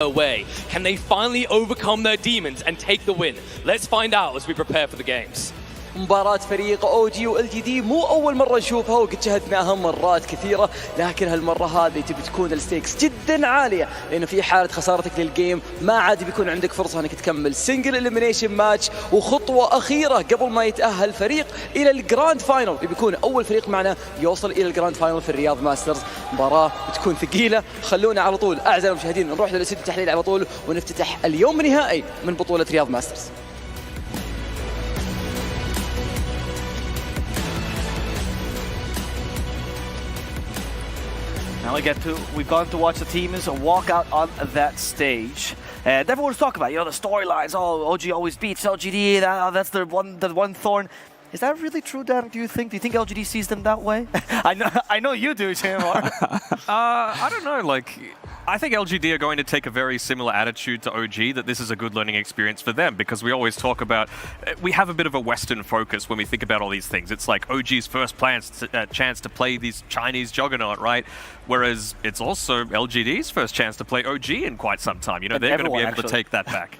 away. Can they finally overcome their demons and take the win? Let's find out as we prepare for the games. مباراة فريق OG و LGD مو أول مرة نشوفها وقد شاهدناها مرات كثيرة، لكن هالمرة هذه تبي تكون الستيكس جدا عالية، لأنه في حالة خسارتك للجيم ما عاد بيكون عندك فرصة أنك تكمل سنجل إليمينيشن ماتش، وخطوة أخيرة قبل ما يتأهل فريق إلى الجراند فاينل، بيكون أول فريق معنا يوصل إلى الجراند فاينل في الرياض ماسترز. مباراة بتكون ثقيلة. خلونا على طول أعزائي المشاهدين نروح للاستوديو التحليل على طول ونفتتح اليوم النهائي من بطولة رياض ماسترز. Now we've gone to watch the teams walk out on that stage. And everyone's talking about, the storylines. Oh, OG always beats LGD. That's the one thorn. Is that really true, Dan? Do you think LGD sees them that way? I know you do, JMR. I don't know. I think LGD are going to take a very similar attitude to OG, that this is a good learning experience for them, because we always talk about, we have a bit of a Western focus when we think about all these things. It's like OG's first chance to play this Chinese juggernaut, right? Whereas it's also LGD's first chance to play OG in quite some time. They're going to be able to take that back.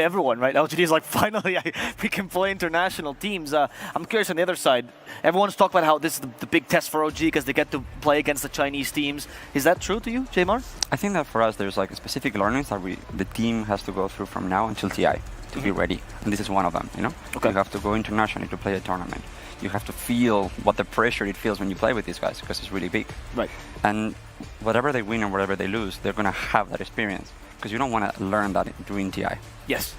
Everyone, right? LGD is like, finally, we can play international teams. I'm curious on the other side. Everyone's talking about how this is the big test for OG because they get to play against the Chinese teams. Is that true to you, Jaymar? I think that for us, there's specific learnings that the team has to go through from now until TI to be ready. And this is one of them, Okay. You have to go internationally to play a tournament. You have to feel what the pressure it feels when you play with these guys, because it's really big. Right. And whatever they win or whatever they lose, they're going to have that experience. Because you don't want to learn that during TI. Yes.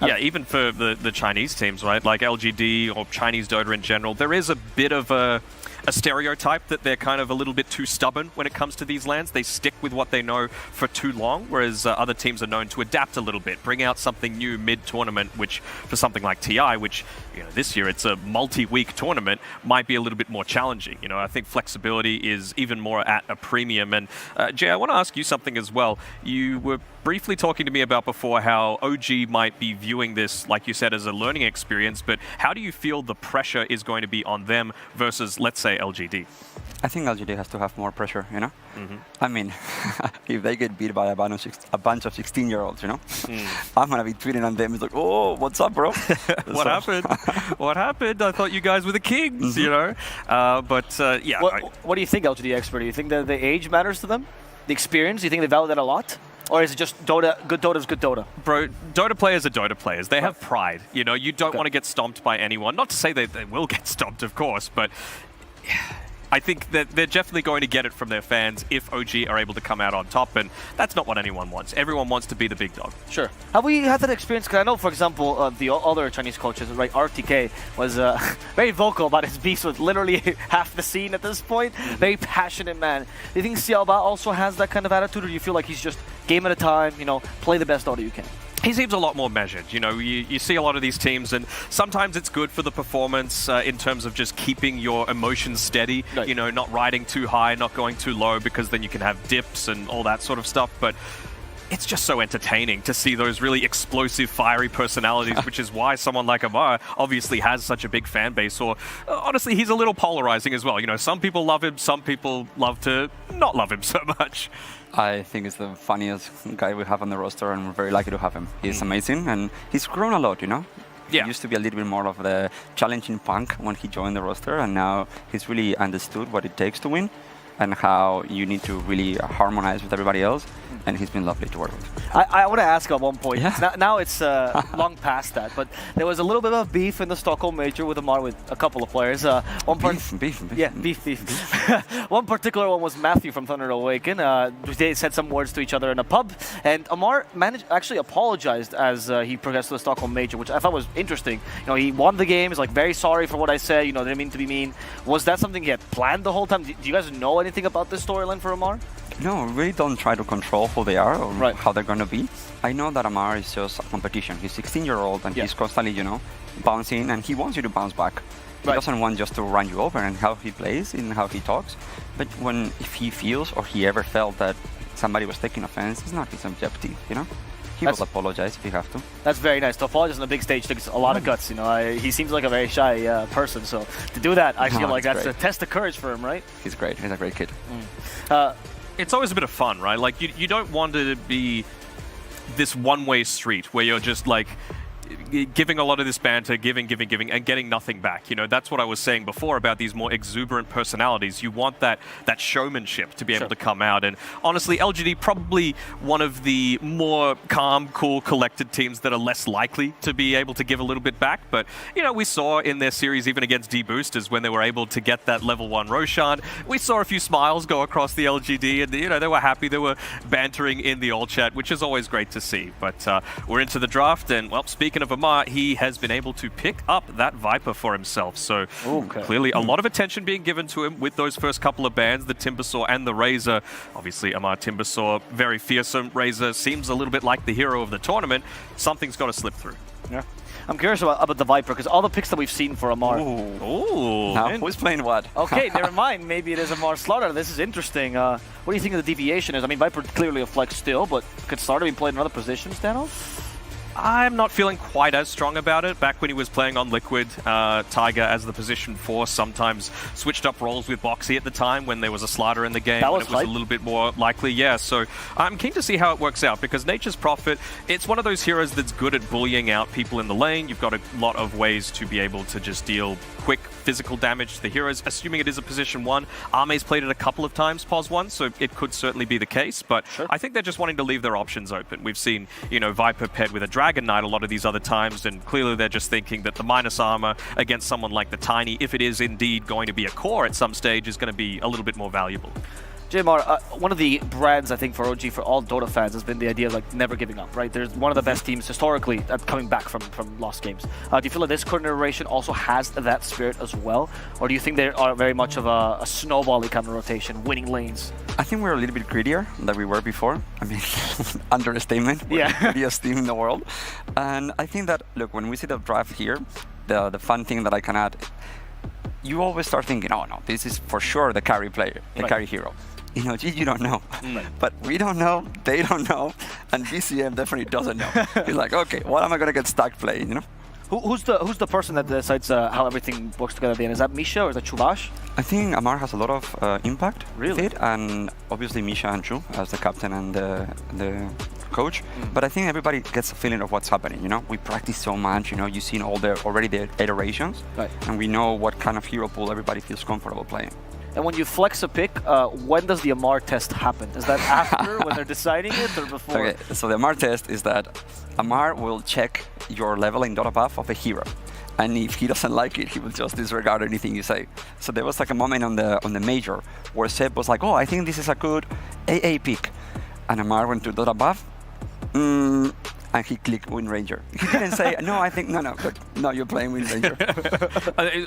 Yeah, even for the Chinese teams, right? Like LGD or Chinese Dota in general, there is a bit of a stereotype that they're kind of a little bit too stubborn when it comes to these lands. They stick with what they know for too long, whereas other teams are known to adapt a little bit, bring out something new mid-tournament, which for something like TI, which this year it's a multi-week tournament, might be a little bit more challenging. I think flexibility is even more at a premium. And Jay, I want to ask you something as well. You were briefly talking to me about before how OG might be viewing this, like you said, as a learning experience, but how do you feel the pressure is going to be on them versus, let's say, LGD? I think LGD has to have more pressure, I mean, if they get beat by a bunch of 16-year-olds, I'm going to be tweeting on them. It's like, oh, what's up, bro? What happened? What happened? I thought you guys were the kings, yeah. What do you think, LGD expert? Do you think that the age matters to them? The experience? Do you think they value that a lot? Or is it just Dota, good Dota is good Dota? Bro, Dota players are Dota players. They have pride. You don't want to get stomped by anyone. Not to say they will get stomped, of course, but I think that they're definitely going to get it from their fans if OG are able to come out on top, and that's not what anyone wants. Everyone wants to be the big dog. Sure. Have we had that experience? Because I know, for example, the other Chinese coaches, right, RTK, was very vocal about his beefs with literally half the scene at this point. Very passionate man. Do you think Xiaoba also has that kind of attitude, or do you feel like he's just game at a time, play the best Dota you can? He seems a lot more measured. You see a lot of these teams, and sometimes it's good for the performance in terms of just keeping your emotions steady, right. Not riding too high, not going too low, because then you can have dips and all that sort of stuff. But it's just so entertaining to see those really explosive, fiery personalities, which is why someone like Amar obviously has such a big fan base. Or honestly, he's a little polarizing as well. Some people love him, some people love to not love him so much. I think he's the funniest guy we have on the roster, and we're very lucky to have him. He's amazing, and he's grown a lot, Yeah. He used to be a little bit more of the challenging punk when he joined the roster, and now he's really understood what it takes to win and how you need to really harmonize with everybody else, and he's been lovely to work with. I want to ask at one point, now it's long past that, but there was a little bit of beef in the Stockholm Major with Amar with a couple of players. Beef. Yeah, beef. One particular one was Matthew from Thunder Awaken. They said some words to each other in a pub, and Amar actually apologized as he progressed to the Stockholm Major, which I thought was interesting. He won the game, he's like, very sorry for what I said, didn't mean to be mean. Was that something he had planned the whole time? Do you guys know anything about this storyline for Amar? No, really don't try to control who they are or right. how they're going to be. I know that Amar is just a competition. He's 16-year-old and he's constantly, bouncing, and he wants you to bounce back. He doesn't want just to run you over in how he plays, in how he talks. But if he feels or he ever felt that somebody was taking offense, it's not his objective, He will apologize if he have to. That's very nice. To apologize on the big stage takes a lot of guts. He seems like a very shy person. So to do that, I feel like that's a test of courage for him, right? He's great. He's a great kid. it's always a bit of fun, right? Like, you don't want it to be this one-way street where you're just like giving a lot of this banter, giving, and getting nothing back. You know, that's what I was saying before about these more exuberant personalities. You want that showmanship to be able to come out. And honestly, LGD probably one of the more calm, cool, collected teams that are less likely to be able to give a little bit back. But, you know, we saw in their series, even against D-Boosters, when they were able to get that level 1 Roshan, we saw a few smiles go across the LGD, and, you know, they were happy. They were bantering in the all chat, which is always great to see. But we're into the draft, and, well, speaking of Amar, he has been able to pick up that Viper for himself. So clearly a lot of attention being given to him with those first couple of bans, the Timbersaw and the Razor. Obviously, Amar Timbersaw, very fearsome. Razor seems a little bit like the hero of the tournament. Something's got to slip through. Yeah. I'm curious about the Viper, because all the picks that we've seen for Amar. Ooh. Now, who's playing what? Okay, never mind. Maybe it is Amar Slaughter. This is interesting. What do you think of the deviation is? I mean, Viper clearly a flex still, but could Slaughter be playing in other positions, Dano? I'm not feeling quite as strong about it. Back when he was playing on Liquid, Tiger as the position 4 sometimes switched up roles with Boxy at the time when there was a Slaughter in the game. That was it was a little bit more likely, yeah. So I'm keen to see how it works out, because Nature's Prophet, it's one of those heroes that's good at bullying out people in the lane. You've got a lot of ways to be able to just deal quick physical damage to the heroes, assuming it is a position 1. Arme's played it a couple of times, POS 1, so it could certainly be the case, but I think they're just wanting to leave their options open. We've seen, you know, Viper paired with a Dragon Knight a lot of these other times, and clearly they're just thinking that the minus armor against someone like the Tiny, if it is indeed going to be a core at some stage, is going to be a little bit more valuable. JMR, one of the brands, I think, for OG, for all Dota fans, has been the idea of like never giving up, right? There's one of the best teams historically at coming back from lost games. Do you feel like this current iteration also has that spirit as well? Or do you think they are very much of a snowball-y kind of rotation, winning lanes? I think we're a little bit greedier than we were before. I mean, understatement. We're the greediest team in the world. And I think that, look, when we see the draft here, the fun thing that I can add, you always start thinking, oh no, this is for sure the carry player, the carry hero. You know, you don't know. But we don't know, they don't know, and BCM definitely doesn't know. He's like, okay, what am I going to get stuck playing, you know? Who's the person that decides how everything works together at the end? Is that Misha or is that Chuvash? I think Amar has a lot of impact with it, and obviously Misha and Chu as the captain and the coach. But I think everybody gets a feeling of what's happening, you know? We practice so much, you know, you've seen already the iterations, and we know what kind of hero pool everybody feels comfortable playing. And when you flex a pick, when does the Amar test happen? Is that after, when they're deciding it, or before? Okay, so the Amar test is that Amar will check your level in Dota buff of a hero. And if he doesn't like it, he will just disregard anything you say. So there was like a moment on the major where Seb was like, oh, I think this is a good AA pick. And Amar went to Dota buff, and he clicked Wind Ranger. He didn't say, no, I think, no, but no, you're playing Wind Ranger.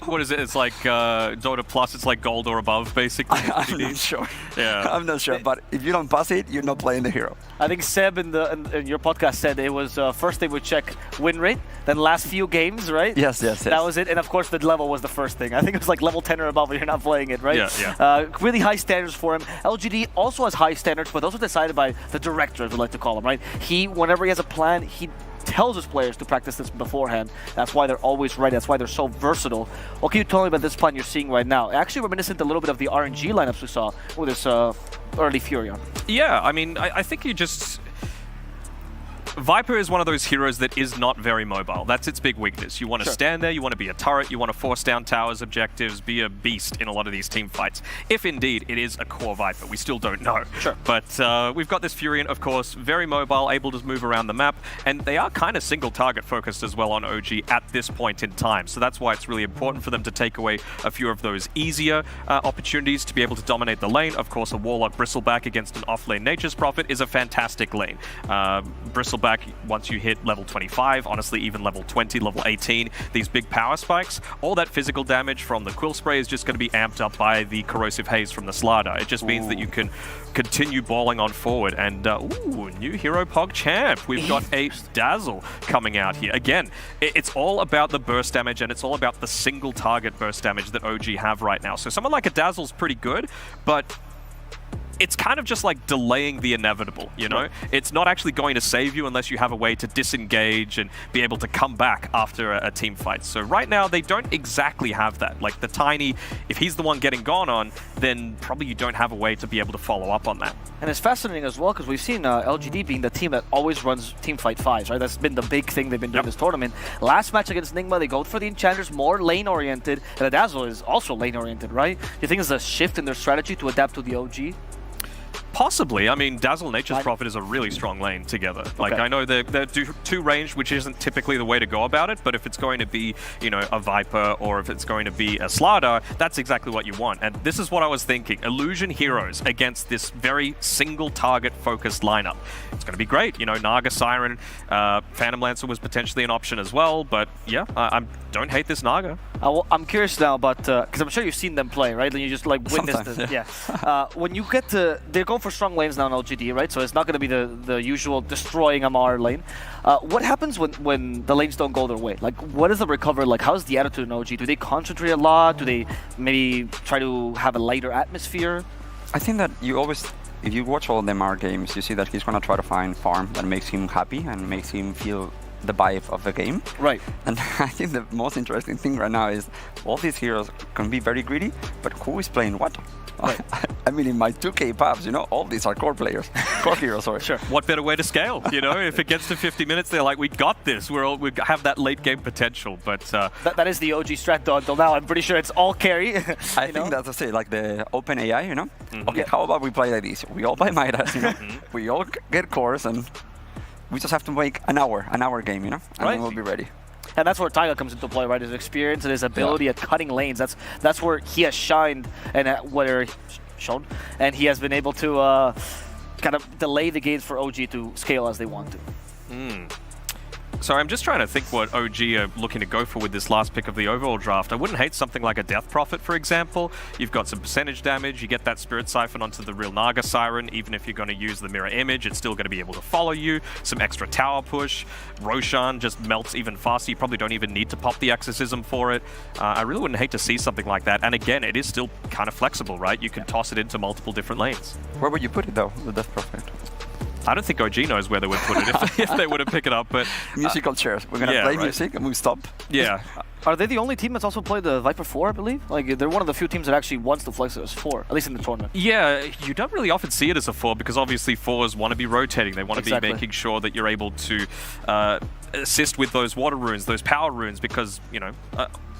What is it? It's like Dota Plus, it's like gold or above, basically. I'm not sure. Yeah. I'm not sure, but if you don't pass it, you're not playing the hero. I think Seb in your podcast said it was first they would check win rate, then last few games, right? Yes. That was it, and of course the level was the first thing. I think it was like level 10 or above, but you're not playing it, right? Yeah. Really high standards for him. LGD also has high standards, but those are decided by the director, as we like to call him, right? Whenever he has a plan, he tells his players to practice this beforehand. That's why they're always ready. That's why they're so versatile. What can you tell me about this plan you're seeing right now? Actually reminiscent a little bit of the RNG lineups we saw with this early Furion. Yeah, I mean, I think you just... Viper is one of those heroes that is not very mobile. That's its big weakness. You want to stand there, you want to be a turret, you want to force down towers, objectives, be a beast in a lot of these team fights. If indeed it is a core Viper, we still don't know. But we've got this Furion, of course, very mobile, able to move around the map, and they are kind of single target focused as well on OG at this point in time. So that's why it's really important for them to take away a few of those easier opportunities to be able to dominate the lane. Of course, a Warlock Bristleback against an off-lane Nature's Prophet is a fantastic lane. Bristleback, once you hit level 25, honestly even level 20, level 18, these big power spikes, all that physical damage from the Quill Spray is just going to be amped up by the Corrosive Haze from the Slardar. It just means that you can continue balling on forward. And new hero Pog Champ. We've got a Dazzle coming out here. Again, it's all about the burst damage, and it's all about the single target burst damage that OG have right now. So someone like a Dazzle's pretty good, but it's kind of just like delaying the inevitable, you know? It's not actually going to save you unless you have a way to disengage and be able to come back after a team fight. So right now, they don't exactly have that. Like the Tiny, if he's the one getting gone on, then probably you don't have a way to be able to follow up on that. And it's fascinating as well because we've seen LGD being the team that always runs team fight 5s, right? That's been the big thing they've been doing this tournament. Last match against Nigma, they go for the Enchanters, more lane-oriented, and the Dazzle is also lane-oriented, right? Do you think it's a shift in their strategy to adapt to the OG? Possibly. I mean, Dazzle Nature's Prophet is a really strong lane together. Like, I know they're two range, which isn't typically the way to go about it, but if it's going to be, you know, a Viper or if it's going to be a Slardar, that's exactly what you want. And this is what I was thinking. Illusion Heroes against this very single target focused lineup. It's going to be great. You know, Naga Siren, Phantom Lancer was potentially an option as well, but yeah, I don't hate this Naga. I'm curious now about, because I'm sure you've seen them play, right? And you just like witnessed it. Yeah. When you get to, they're going for strong lanes now in LGD, right? So it's not going to be the usual destroying MR lane. What happens when the lanes don't go their way? Like, what is the recovery like? How's the attitude in OG? Do they concentrate a lot? Do they maybe try to have a lighter atmosphere? I think that you always, if you watch all the MR games, you see that he's going to try to find farm that makes him happy and makes him feel the vibe of the game. Right. And I think the most interesting thing right now is all these heroes can be very greedy, but who is playing what? Right. I mean, in my 2K pubs, you know, all these are core players. Core heroes, sorry. Sure. What better way to scale? You know, if it gets to 50 minutes, they're like, we got this. We have that late game potential. But that is the OG strat though until now. I'm pretty sure it's all carry. I think that's to say, like the open AI, you know? Okay, how about we play like this? We all buy Midas, you know? We all get cores and we just have to make an hour game, you know? And then we'll be ready. And that's where Taiga comes into play, right? His experience and his ability at cutting lanes. That's where he has shined and shown, and he has been able to kind of delay the games for OG to scale as they want to. So I'm just trying to think what OG are looking to go for with this last pick of the overall draft. I wouldn't hate something like a Death Prophet, for example. You've got some percentage damage, you get that Spirit Siphon onto the real Naga Siren. Even if you're going to use the Mirror Image, it's still going to be able to follow you. Some extra tower push. Roshan just melts even faster. You probably don't even need to pop the Exorcism for it. I really wouldn't hate to see something like that. And again, it is still kind of flexible, right? You can toss it into multiple different lanes. Where would you put it, though, the Death Prophet? I don't think OG knows where they would put it if they would have picked it up, but... musical chairs. We're going to play music and we stop. Yeah. Are they the only team that's also played the Viper 4, I believe? Like, they're one of the few teams that actually wants to flex it as 4, at least in the tournament. Yeah, you don't really often see it as a 4 because obviously 4s want to be rotating. They want to be making sure that you're able to assist with those water runes, those power runes, because, you know,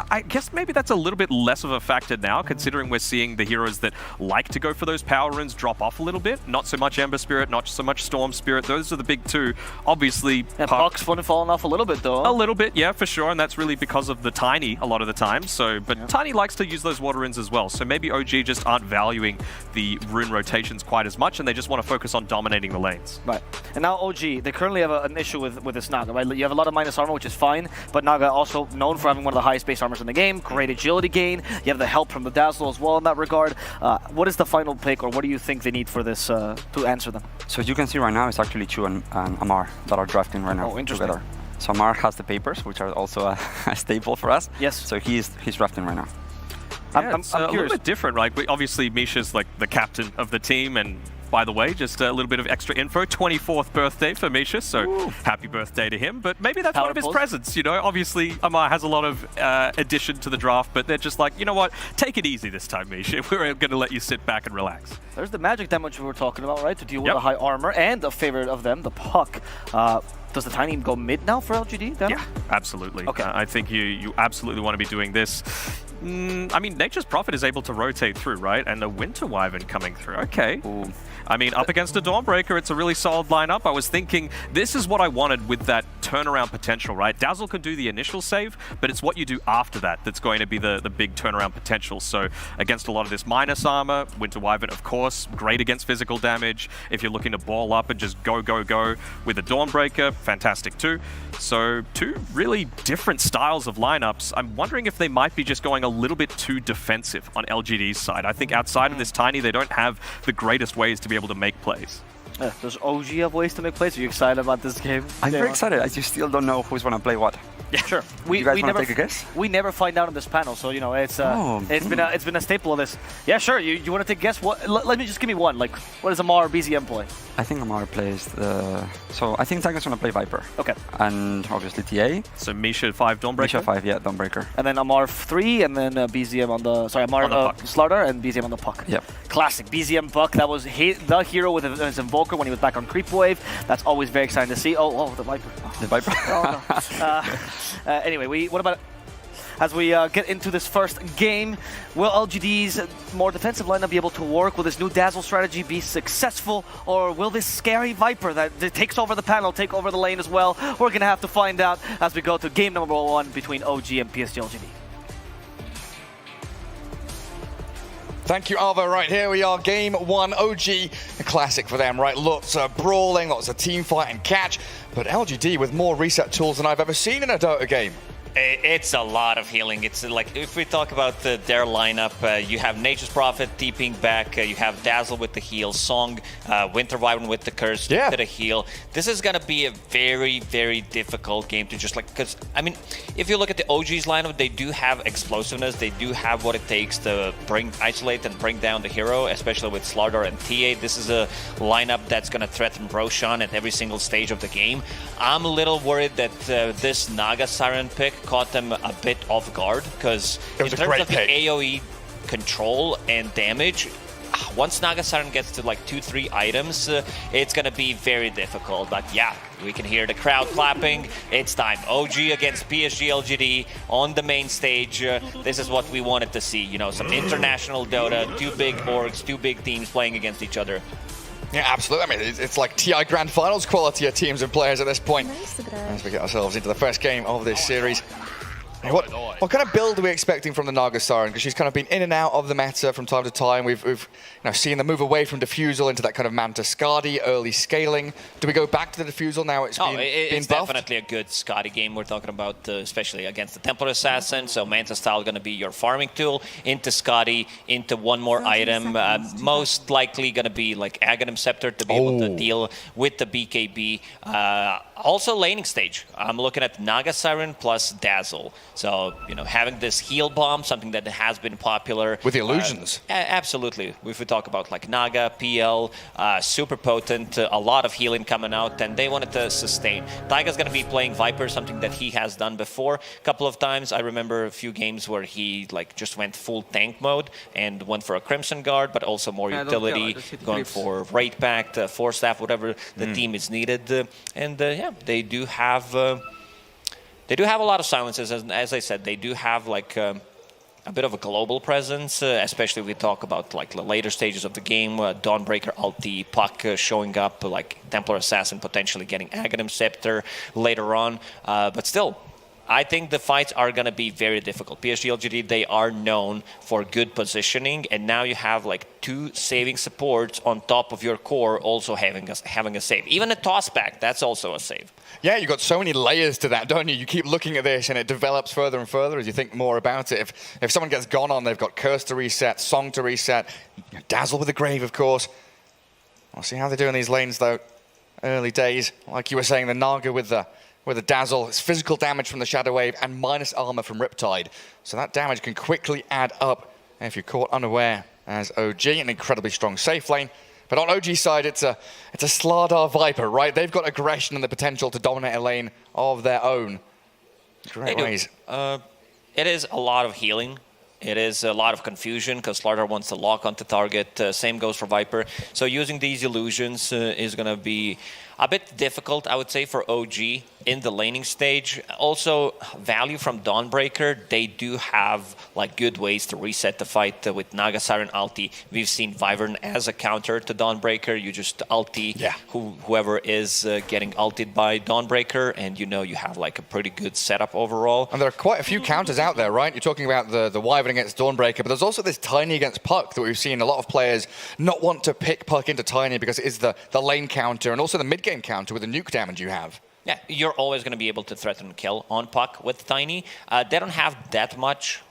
I guess maybe that's a little bit less of a factor now, considering we're seeing the heroes that like to go for those power runes drop off a little bit. Not so much Ember Spirit, not so much Storm Spirit. Those are the big two. Obviously, and Puck's fallen off a little bit, though. A little bit, yeah, for sure, and that's really because of the Tiny a lot of the time. So, but Tiny likes to use those water runes as well. So maybe OG just aren't valuing the rune rotations quite as much, and they just want to focus on dominating the lanes. Right. And now OG, they currently have an issue with this Naga, right? You have a lot of minus armor, which is fine, but Naga also known for having one of the highest base armors in the game. Great agility gain. You have the help from the Dazzle as well in that regard. What is the final pick, or what do you think they need for this to answer them? So you can see right now it's actually Chu and Amar that are drafting right now together. So Amar has the papers, which are also a staple for us. Yes. So he's drafting right now. Yeah, I'm a little bit different, right? Obviously, Misha's like the captain of the team, and by the way, just a little bit of extra info, 24th birthday for Misha, so happy birthday to him. But maybe that's one of his presents, you know? Obviously, Amar has a lot of addition to the draft, but they're just like, you know what? Take it easy this time, Misha. We're going to let you sit back and relax. There's the magic damage we were talking about, right? To deal with the high armor, and a favorite of them, the Puck. Does the Tiny go mid now for LGD? Then? Yeah, absolutely. Okay. I think you absolutely want to be doing this. I mean, Nature's Prophet is able to rotate through, right? And the Winter Wyvern coming through. Okay. Ooh. I mean, up against a Dawnbreaker, it's a really solid lineup. I was thinking this is what I wanted with that turnaround potential, right? Dazzle can do the initial save, but it's what you do after that that's going to be the big turnaround potential. So against a lot of this minus armor, Winter Wyvern, of course, great against physical damage. If you're looking to ball up and just go with a Dawnbreaker, fantastic too. So two really different styles of lineups. I'm wondering if they might be just going a little bit too defensive on LGD's side. I think outside of this Tiny, they don't have the greatest ways to be able to make plays. Does OG have ways to make plays? Are you excited about this game? I'm very excited. I just still don't know who's going to play what. Yeah, sure. You guys want to take a guess? We never find out on this panel, so you know it's been a staple of this. Yeah, sure. You want to take a guess? What? Let me just give me one. Like, what does Amar or BZM play? I think Amar plays the... So I think Tiger's going to play Viper. Okay. And obviously TA. So Misha 5 Dawnbreaker? Misha 5, yeah, Dawnbreaker. And then Amar 3, and then BZM on the... Sorry, Amar on the puck. Slaughter, and BZM on the puck. Yep. Classic. BZM puck. That was the hero with his Invoker when he was back on Creep Wave. That's always very exciting to see. Oh, the Viper. Oh. The Viper. Oh, no. Anyway, what about... As we get into this first game, will LGD's more defensive lineup be able to work? Will this new Dazzle strategy be successful? Or will this scary Viper that takes over the panel take over the lane as well? We're going to have to find out as we go to game number 1 between OG and PSG.LGD. Thank you, Alva. Right, here we are, game 1, OG, a classic for them, right? Lots of brawling, lots of team fight and catch, but LGD with more reset tools than I've ever seen in a Dota game. It's a lot of healing. It's like, if we talk about their lineup, you have Nature's Prophet TPing back, you have Dazzle with the heal, Song, Winter Wyvern with the curse, to the heal. This is going to be a very, very difficult game to just because, I mean, if you look at the OG's lineup, they do have explosiveness, they do have what it takes to isolate and bring down the hero, especially with Slaughter and TA. This is a lineup that's going to threaten Roshan at every single stage of the game. I'm a little worried that this Naga Siren pick caught them a bit off guard, because in terms of the AoE control and damage, once Naga Siren gets to like 2-3 items, it's gonna be very difficult. But yeah, we can hear the crowd clapping. It's time. OG against PSG.LGD on the main stage. This is what we wanted to see. You know, some international Dota, 2 big orgs, 2 big teams playing against each other. Yeah, absolutely. I mean, it's like TI Grand Finals quality of teams and players at this point. As we get ourselves into the first game of this series. What kind of build are we expecting from the Naga Siren? Because she's kind of been in and out of the meta from time to time. We've seen them move away from Diffusal into that kind of Manta Skadi early scaling. Do we go back to the Diffusal now? It's definitely a good Skadi game we're talking about, especially against the Templar Assassin. So Manta style going to be your farming tool, into Skadi, into one more item. Most likely going to be like Aghanim Scepter to be able to deal with the BKB. Also laning stage. I'm looking at Naga Siren plus Dazzle. So, you know, having this heal bomb, something that has been popular. With the illusions. Absolutely. If we talk about like Naga, PL, super potent, a lot of healing coming out, and they wanted to sustain. Taiga's going to be playing Viper, something that he has done before a couple of times. I remember a few games where he like just went full tank mode and went for a Crimson Guard, but also more utility, going for Raid Pact, Force Staff, whatever the team is needed. Yeah, they do have a lot of silences, and as I said, they do have like a bit of a global presence, especially if we talk about like the later stages of the game, Dawnbreaker ulti, Puck showing up, like Templar Assassin potentially getting Aghanim Scepter later on, but still, I think the fights are going to be very difficult. PSG.LGD, they are known for good positioning, and now you have like 2 saving supports on top of your core also having a save. Even a toss back, that's also a save. Yeah, you've got so many layers to that, don't you? You keep looking at this and it develops further and further as you think more about it. If someone gets gone on, they've got Curse to reset, Song to reset, Dazzle with the Grave, of course. We'll see how they do in these lanes, though. Early days, like you were saying, the Naga with the Dazzle, it's physical damage from the Shadow Wave and minus armor from Riptide. So that damage can quickly add up if you're caught unaware as OG, an incredibly strong safe lane. But on OG's side, it's a Slardar Viper, right? They've got aggression and the potential to dominate a lane of their own. Great ways. It is a lot of healing. It is a lot of confusion because Slardar wants to lock onto target. Same goes for Viper. So using these illusions is going to be a bit difficult, I would say, for OG in the laning stage. Also, value from Dawnbreaker, they do have like good ways to reset the fight with Naga Siren ulti. We've seen Wyvern as a counter to Dawnbreaker. You just ulti whoever is getting ulted by Dawnbreaker, and you know you have like a pretty good setup overall. And there are quite a few counters out there, right? You're talking about the Wyvern against Dawnbreaker, but there's also this Tiny against Puck that we've seen a lot of players not want to pick Puck into Tiny because it is the lane counter and also the mid-game counter with the nuke damage you have. Yeah, you're always going to be able to threaten and kill on Puck with Tiny. They don't have that much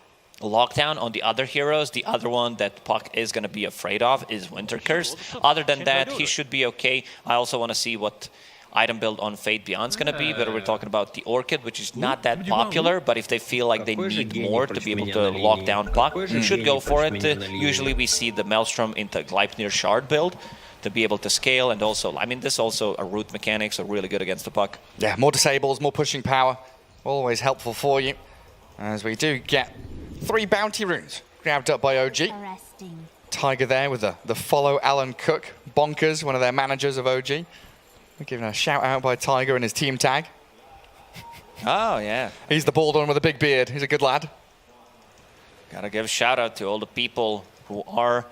lockdown on the other heroes. The other one that Puck is going to be afraid of is Winter Curse. Other than that, he should be okay. I also want to see what item build on Fate Beyond's going to be, but we're talking about the Orchid, which is not that popular, but if they feel like they need more to be able to lock down puck, you should go for it. Usually we see the Maelstrom into Gleipnir Shard build to be able to scale, and also, I mean, this is also a root mechanic, so really good against the puck. Yeah, more disables, more pushing power, always helpful for you. As we do get 3 bounty runes grabbed up by OG. Tiger there with the follow Alan Cook. Bonkers, one of their managers of OG. We're giving a shout out by Tiger and his team tag. Oh, yeah. He's the bald one with a big beard. He's a good lad. Gotta give a shout out to all the people who are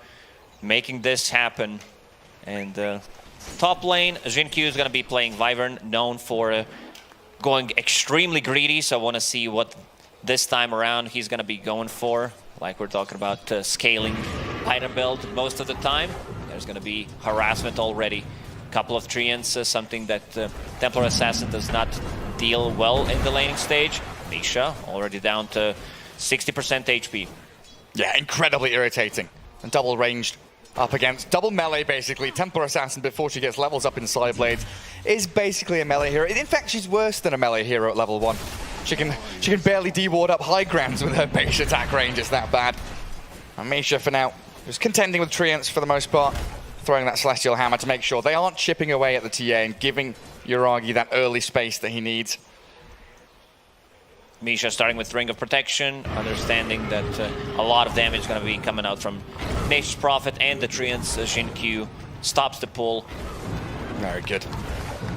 making this happen. And top lane, Jinkyu is gonna be playing Wyvern, known for going extremely greedy, so I wanna see what this time around he's gonna be going for. Like we're talking about scaling item build most of the time. There's gonna be harassment already. Couple of treants, something that Templar Assassin does not deal well in the laning stage. Misha already down to 60% HP. Yeah, incredibly irritating. And double ranged up against double melee, basically. Templar Assassin, before she gets levels up in Side Blades, is basically a melee hero. In fact, she's worse than a melee hero at level 1. She can barely de-ward up high grounds with her base attack range. It's that bad. And Misha, for now, just contending with treants for the most part, throwing that Celestial Hammer to make sure they aren't chipping away at the TA and giving Yuragi that early space that he needs. Misha starting with Ring of Protection, understanding that a lot of damage is going to be coming out from Nature's Prophet and the treants. Jinkyu stops the pull. Very good.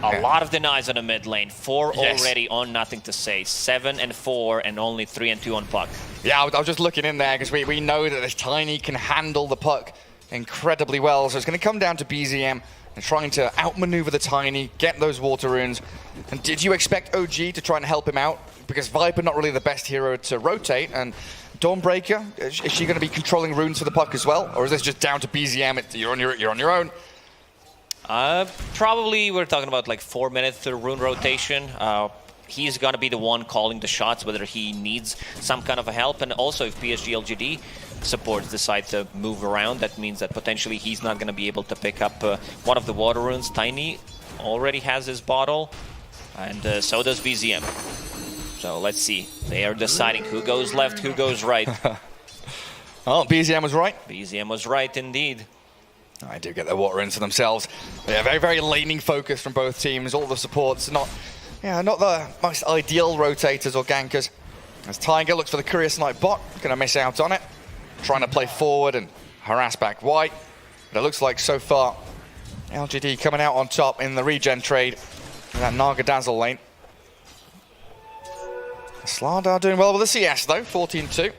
A lot of denies on the mid lane. 4 already on Nothing to Say. 7 and 4 and only 3 and 2 on puck. Yeah, I was just looking in there because we know that this Tiny can handle the puck incredibly well. So it's going to come down to BZM and trying to outmaneuver the Tiny, get those water runes. And did you expect OG to try and help him out? Because Viper not really the best hero to rotate, and Dawnbreaker, is she going to be controlling runes for the puck as well? Or is this just down to BZM? You're on your own? Probably we're talking about like 4 minutes to rune rotation. He's going to be the one calling the shots, whether he needs some kind of a help. And also if PSG.LGD supports decide to move around, that means that potentially he's not going to be able to pick up one of the water runes. Tiny already has his bottle, and so does BZM. So let's see. They are deciding who goes left, who goes right. Oh, BZM was right. BZM was right indeed. I do get their water runes for themselves. Yeah, very, very laning focus from both teams. All the supports, not the most ideal rotators or gankers. As Tiger looks for the Curious Knight bot, gonna miss out on it. Trying to play forward and harass back White. But it looks like so far, LGD coming out on top in the regen trade in that Naga Dazzle lane. Slardar doing well with the CS though, 14-2.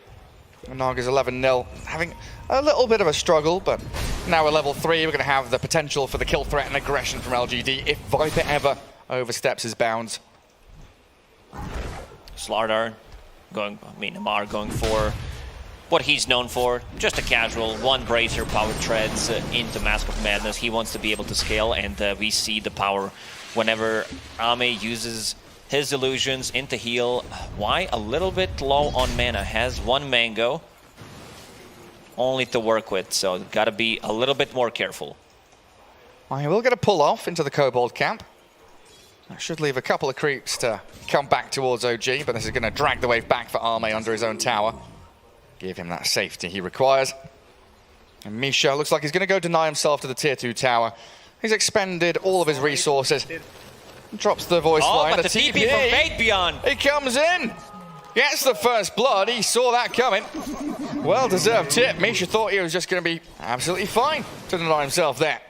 Naga's 11-0, having a little bit of a struggle, but now at level 3, we're going to have the potential for the kill threat and aggression from LGD if Viper ever oversteps his bounds. Slardar Amar going for what he's known for, just a casual, 1 Bracer power treads into Mask of Madness. He wants to be able to scale, and we see the power whenever Ame uses his illusions into heal. Why? A little bit low on mana. Has 1 mango only to work with, so gotta be a little bit more careful. Well, he will get a pull off into the Kobold camp. That should leave a couple of creeps to come back towards OG, but this is going to drag the wave back for Ame under his own tower. Give him that safety he requires. And Misha looks like he's going to go deny himself to the tier 2 tower. He's expended all of his resources. Drops the voice line. But the TP from Fate Beyond. He comes in. Gets the first blood. He saw that coming. Well-deserved tip. Misha thought he was just going to be absolutely fine to deny himself there.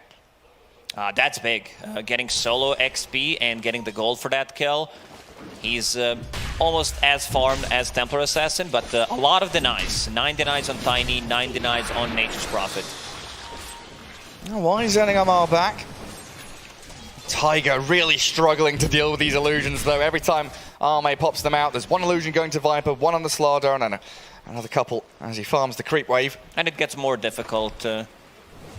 That's big. Getting solo XP and getting the gold for that kill. He's almost as farmed as Templar Assassin, but a lot of denies. 9 denies on Tiny, 9 denies on Nature's Prophet. Why is sending Amar back? Tiger really struggling to deal with these illusions, though. Every time Ame pops them out, there's 1 illusion going to Viper, 1 on the Slardar, and another couple as he farms the creep wave. And it gets more difficult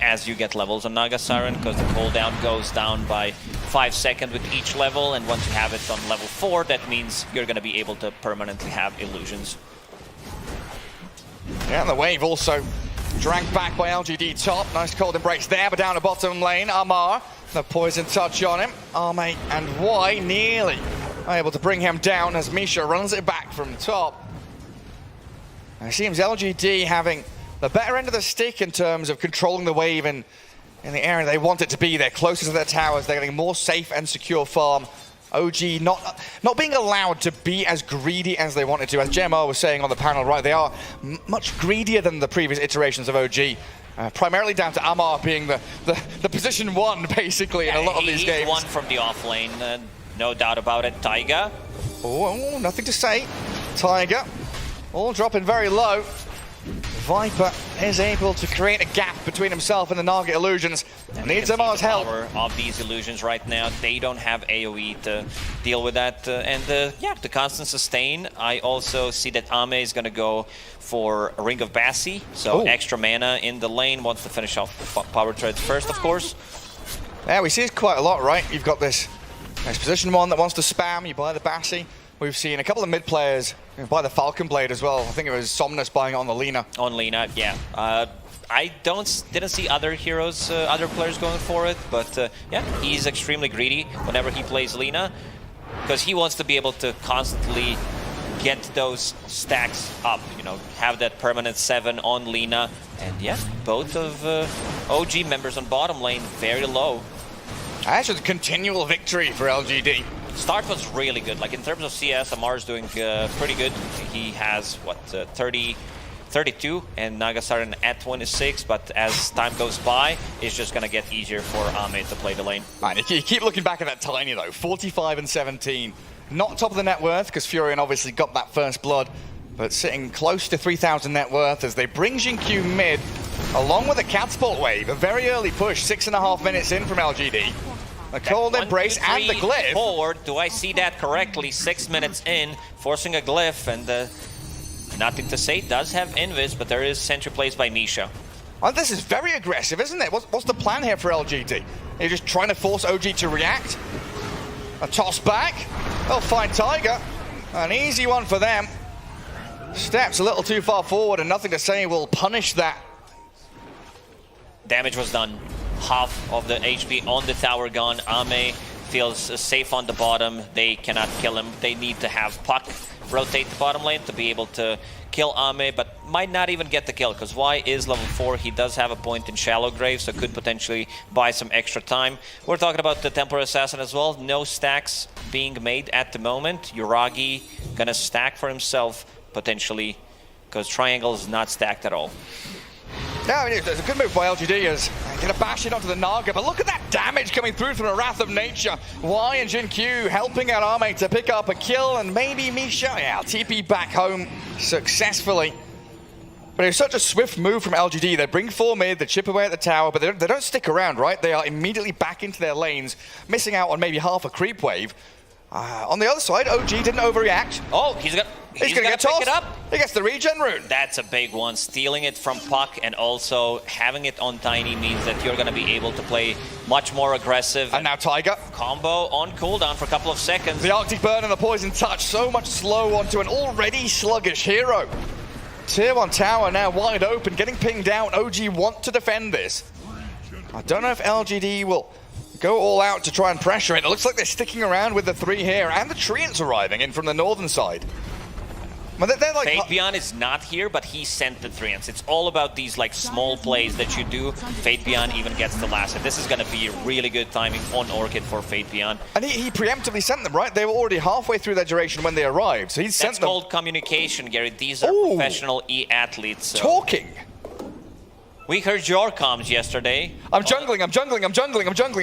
as you get levels on Naga Siren, because the cooldown goes down by 5 seconds with each level, and once you have it on level 4, that means you're going to be able to permanently have illusions. Yeah, and the wave also dragged back by LGD top. Nice cold embrace there, but down the bottom lane, Amar The poison touch on him. Arme and Y nearly able to bring him down as Misha runs it back from top. And it seems LGD having the better end of the stick in terms of controlling the wave in the area they want it to be. They're closer to their towers. They're getting more safe and secure farm. OG not being allowed to be as greedy as they wanted to. As JMR was saying on the panel, right, they are much greedier than the previous iterations of OG. Primarily down to Amar being the position one, basically, in a lot of these games. He's one from the off lane, no doubt about it. Taiga. Oh, nothing to say. Taiga, all dropping very low. Viper is able to create a gap between himself and the Naga illusions. And needs Amar's help. Of these illusions right now, they don't have AoE to deal with that. Yeah, the constant sustain. I also see that Ame is going to go for a Ring of Bassi, so extra mana in the lane. Wants to finish off the power treads first, of course. Yeah, we see it quite a lot, right? You've got this position one that wants to spam. You buy the Bassi. We've seen a couple of mid players buy the Falcon Blade as well. I think it was Somnus buying it on the Lina. On Lina, yeah. I didn't see other heroes, other players going for it, but yeah, he's extremely greedy whenever he plays Lina, because he wants to be able to constantly get those stacks up, you know, have that permanent 7 on Lina. And yeah, both of OG members on bottom lane very low. Actually, continual victory for LGD. Start was really good. Like in terms of CS, Amar's doing pretty good. He has what 32, and Naga started at 26. But as time goes by, it's just gonna get easier for Ame to play the lane. Man, you keep looking back at that Tiny though. 45 and 17, not top of the net worth because Furion obviously got that first blood, but sitting close to 3,000 net worth as they bring Jinkyu mid, along with a catapult wave. A very early push, 6.5 minutes in from LGD. The cold embrace and the glyph. 4, do I see that correctly? 6 minutes in, forcing a glyph, and nothing to say. Does have invis, but there is sentry plays by Misha. Oh, this is very aggressive, isn't it? What's the plan here for LGD? You're just trying to force OG to react. A toss back. They'll find Tiger. An easy one for them. Steps a little too far forward, and nothing to say will punish that. Damage was done. Half of the HP on the tower gone. Ame feels safe on the bottom. They cannot kill him. They need to have Puck rotate the bottom lane to be able to kill Ame, but might not even get the kill because Y is level 4. He does have a point in Shallow Grave, so could potentially buy some extra time. We're talking about the Templar Assassin as well. No stacks being made at the moment. Yuragi gonna stack for himself potentially because Triangle is not stacked at all. No, it's a good move by LGD as gonna bash it onto the Naga, but look at that damage coming through from the Wrath of Nature. Y and Jinkyu helping out Ame to pick up a kill, and maybe Misha, yeah, TP back home successfully. But it's such a swift move from LGD. They bring 4 mid, they chip away at the tower, but they don't stick around, right? They are immediately back into their lanes, missing out on maybe half a creep wave. On the other side, OG didn't overreact. Oh, he's gonna get tossed. Pick it up. He gets the regen rune. That's a big one. Stealing it from Puck and also having it on Tiny means that you're gonna be able to play much more aggressive. And now Tiger. Combo on cooldown for a couple of seconds. The Arctic Burn and the Poison Touch so much slow onto an already sluggish hero. Tier 1 tower now wide open, getting pinged out. OG want to defend this. I don't know if LGD will go all out to try and pressure it. It looks like they're sticking around with the 3 here, and the Treants arriving in from the northern side. Well, they're like Fatebian is not here, but he sent the Treants. It's all about these like small plays that you do. Fatebian even gets the last hit. This is going to be really good timing on Orchid for Fatebian. And he preemptively sent them, right? They were already halfway through their duration when they arrived, so he sent them. That's called communication, Gary. These are professional e-athletes. So. Talking. We heard your comms yesterday. I'm jungling, I'm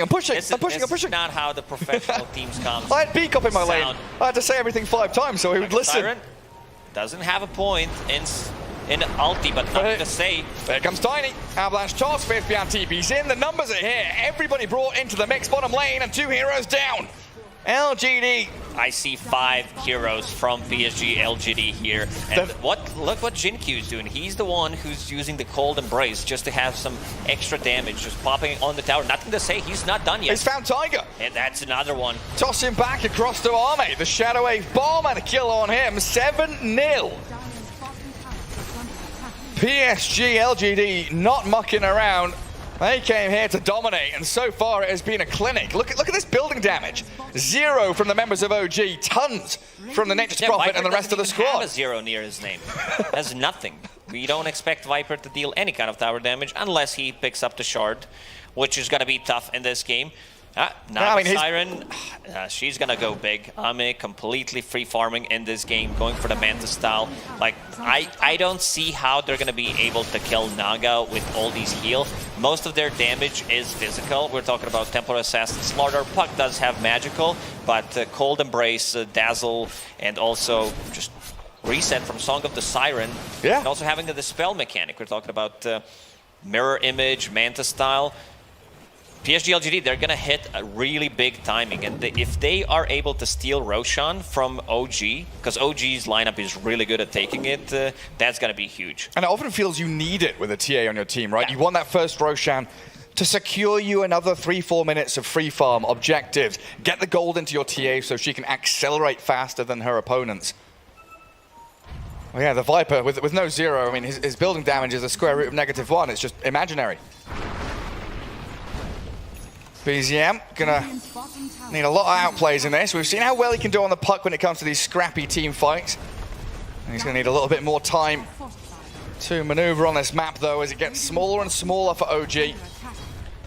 pushing. This is not how the professional teams comms. I had Peacock in my lane. I had to say everything 5 times so he would listen. Siren doesn't have a point in ulti, but nothing to say. There comes Tiny. Avalanche toss, Fatebian TP's in. The numbers are here. Everybody brought into the mix bottom lane and 2 heroes down. LGD. I see 5 heroes from PSG.LGD here. And look what Jinkyu's doing. He's the one who's using the cold embrace just to have some extra damage, just popping on the tower. Nothing to say, he's not done yet. He's found Tiger. And that's another one. Toss him back across to Ame. The Shadow Wave bomb and a kill on him. 7-0. PSG.LGD not mucking around. They came here to dominate, and so far it has been a clinic. Look at this building damage. 0 from the members of OG, tons from the Nature's Prophet and the rest of the squad. Have a 0 near his name. That's nothing. We don't expect Viper to deal any kind of tower damage unless he picks up the shard, which is going to be tough in this game. Now Siren, she's gonna go big. Ame completely free farming in this game, going for the Manta style. Like, I don't see how they're gonna be able to kill Naga with all these heal. Most of their damage is physical. We're talking about Templar Assassin Slaughter. Puck does have magical, but Cold Embrace, Dazzle, and also just reset from Song of the Siren. Yeah. And also having the Dispel mechanic. We're talking about Mirror Image, Manta style. PSG.LGD, they're gonna hit a really big timing, and if they are able to steal Roshan from OG, because OG's lineup is really good at taking it, that's gonna be huge. And it often feels you need it with a TA on your team, right? Yeah. You want that first Roshan to secure you another 3-4 minutes of free farm objectives, get the gold into your TA so she can accelerate faster than her opponents. Well, yeah, the Viper with no 0, I mean, his building damage is the square root of -1. It's just imaginary. BZM gonna need a lot of outplays in this. We've seen how well he can do on the puck when it comes to these scrappy team fights. And he's gonna need a little bit more time to maneuver on this map though, as it gets smaller and smaller for OG.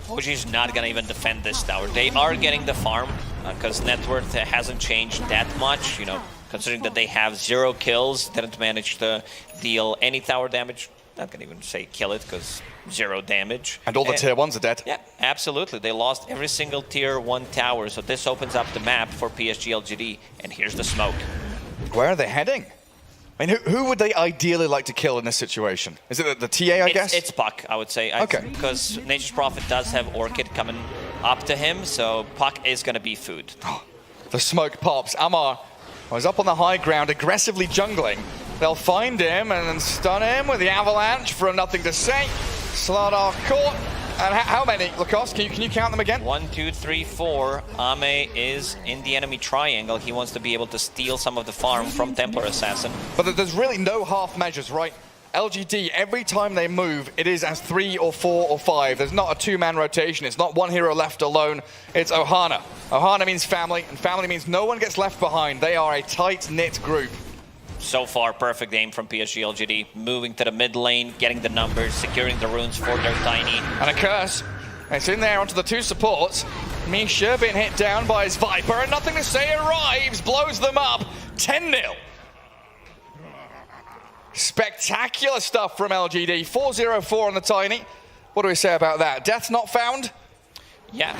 OG's not gonna even defend this tower. They are getting the farm, because net worth hasn't changed that much, you know, considering that they have 0 kills, didn't manage to deal any tower damage. Not gonna even say kill it, because 0 damage. And all the tier 1s are dead. Yeah, absolutely. They lost every single tier 1 tower, so this opens up the map for PSG.LGD, and here's the smoke. Where are they heading? I mean, who would they ideally like to kill in this situation? Is it the TA, I guess? It's Puck, I would say. Okay. Because Nature's Prophet does have Orchid coming up to him, so Puck is gonna be food. The smoke pops. Amar was up on the high ground, aggressively jungling. They'll find him and then stun him with the avalanche from nothing to say. Slardar caught. And how many, Lacoste? Can you count them again? 1, 2, 3, 4. Ame is in the enemy triangle. He wants to be able to steal some of the farm from Templar Assassin. But there's really no half measures, right? LGD, every time they move, it is as 3 or 4 or 5. There's not a 2-man rotation. It's not one hero left alone. It's Ohana. Ohana means family, and family means no one gets left behind. They are a tight-knit group. So far, perfect aim from PSG.LGD. Moving to the mid lane, getting the numbers, securing the runes for their Tiny. And a curse. It's in there onto the 2 supports. Misha being hit down by his Viper, and nothing to say arrives, blows them up. 10-0. Spectacular stuff from LGD. 4-0-4 on the Tiny. What do we say about that? Death's not found? Yeah.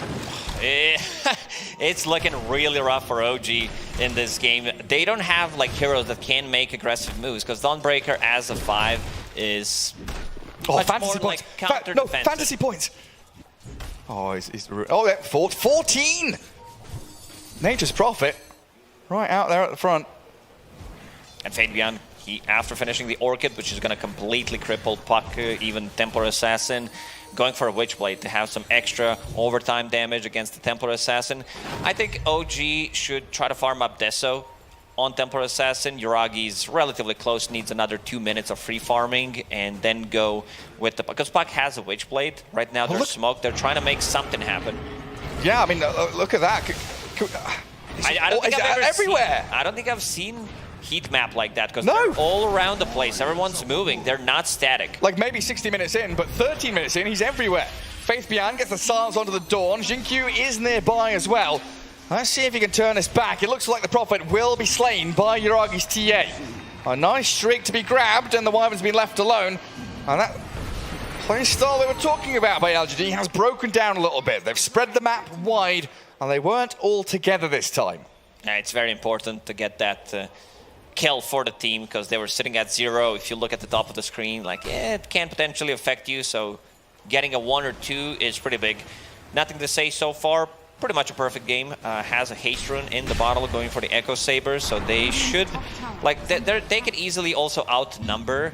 It's looking really rough for OG in this game. They don't have like heroes that can make aggressive moves, because Dawnbreaker as a 5 is much fantasy more points. like counter-defensive. No, fantasy points. Oh, oh, yeah, 14. Nature's Prophet right out there at the front. And Fade Beyond, after finishing the Orchid, which is going to completely cripple Puck, even Templar Assassin, going for a Witchblade to have some extra overtime damage against the Templar Assassin. I think OG should try to farm up Deso on Templar Assassin. Yuragi's relatively close, needs another 2 minutes of free farming, and then go with the... Because Puck has a Witchblade. Right now there's smoke. They're trying to make something happen. Yeah, I mean, look at that. I don't think I've ever everywhere. I don't think I've seen heat map like that, because they're all around the place. Everyone's moving. They're not static. Like maybe 60 minutes in, but 13 minutes in, he's everywhere. Faith Bian gets the silence onto the Dawn. Jinkyu is nearby as well. Let's see if he can turn this back. It looks like the Prophet will be slain by Yuragi's TA. A nice streak to be grabbed, and the Wyvern's been left alone. And that play style they were talking about by LGD has broken down a little bit. They've spread the map wide, and they weren't all together this time. Yeah, it's very important to get that kill for the team, because they were sitting at 0. If you look at the top of the screen, like, it can potentially affect you, so getting a 1 or 2 is pretty big. Nothing to say so far. Pretty much a perfect game. Has a haste rune in the bottle, going for the Echo Sabers, so they should, like, they could easily also outnumber